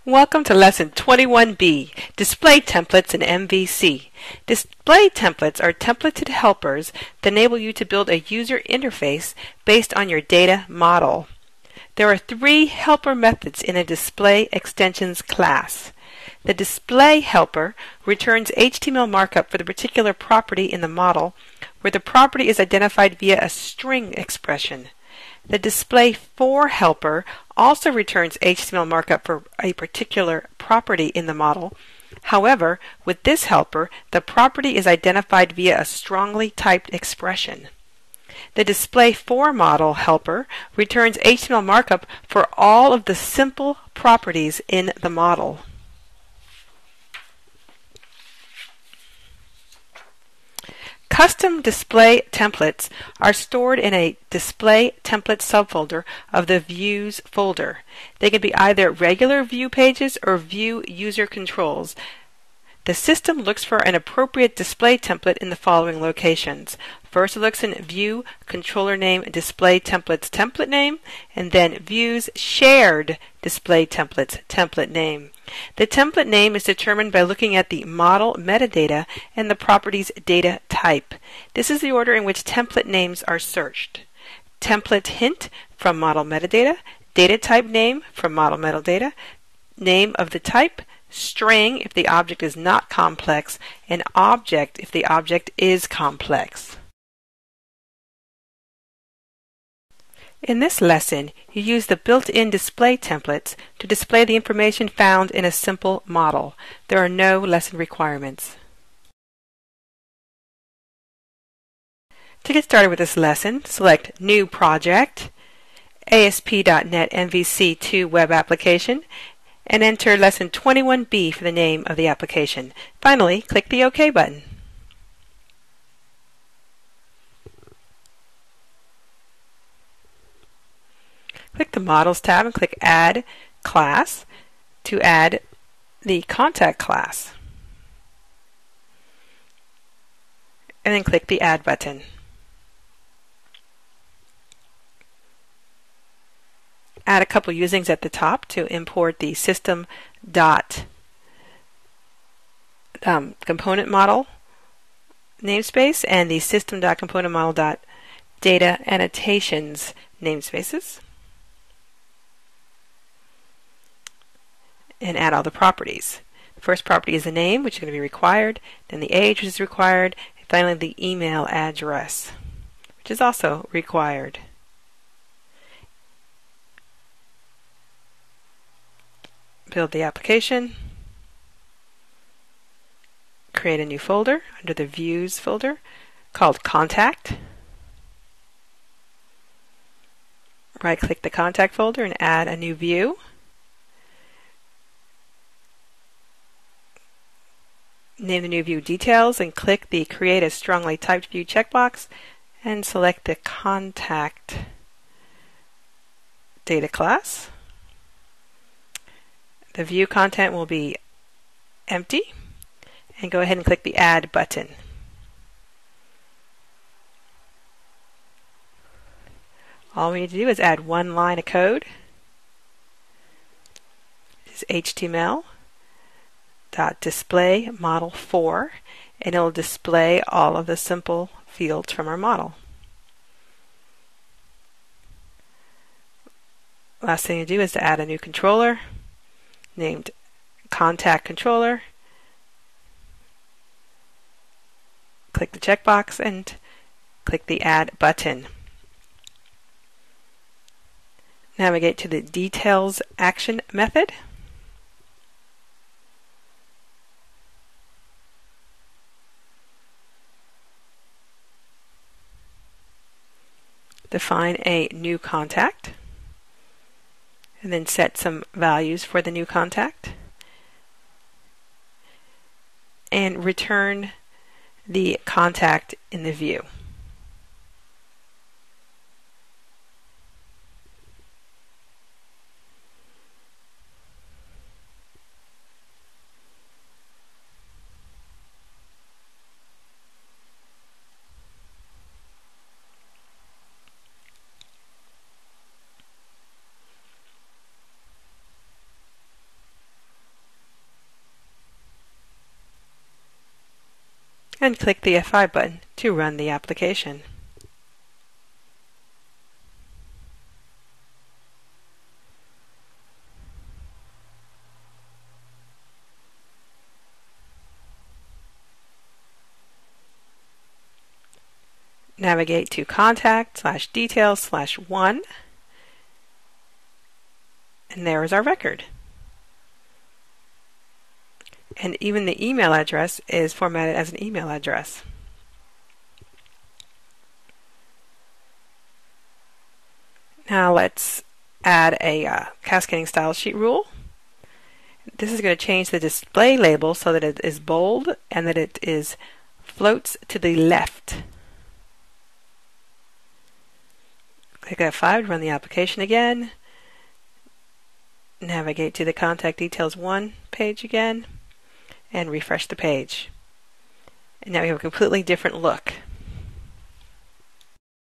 Welcome to Lesson 21B, Display Templates in MVC. Display templates are templated helpers that enable you to build a user interface based on your data model. There are three helper methods in a display extensions class. The display helper returns HTML markup for the particular property in the model, where the property is identified via a string expression. The display for helper also returns HTML markup for a particular property in the model. However, with this helper, the property is identified via a strongly typed expression. The display for model helper returns HTML markup for all of the simple properties in the model. Custom display templates are stored in a display template subfolder of the Views folder. They can be either regular view pages or view user controls. The system looks for an appropriate display template in the following locations. First, it looks in View Controller Name Display Templates Template Name, and then Views Shared Display Templates Template Name. The template name is determined by looking at the model metadata and the property's data type. This is the order in which template names are searched. Template hint from model metadata, data type name from model metadata, name of the type, string if the object is not complex, and object if the object is complex. In this lesson, you use the built-in display templates to display the information found in a simple model. There are no lesson requirements. To get started with this lesson, select New Project, ASP.NET MVC2 Web Application, and enter Lesson 21B for the name of the application. Finally, click the OK button. Click the Models tab and click Add Class to add the Contact class. And then click the Add button. Add a couple usings at the top to import the system.component model namespace and the system.componentModel.data annotations namespaces. And add all the properties. The first property is the name, which is going to be required, then the age, which is required, and finally the email address, which is also required. Build the application. Create a new folder under the Views folder called Contact. Right-click the Contact folder and add a new view. Name the new view Details and click the Create a Strongly Typed View checkbox and select the Contact data class. The view content will be empty, and go ahead and click the Add button. All we need to do is add one line of code. This is HTML.display model 4, and it will display all of the simple fields from our model. Last thing to do is to add a new controller named Contact Controller. Click the checkbox and click the Add button. Navigate to the Details Action method. Define a new contact, and then set some values for the new contact, and return the contact in the view. and click the F5 button to run the application. Navigate to contact/details/1, and there is our record. And even the email address is formatted as an email address. Now let's add a cascading style sheet rule. This is going to change the display label so that it is bold and that it is floats to the left. Click F5 to run the application again. Navigate to the Contact Details 1 page again and refresh the page. And now we have a completely different look.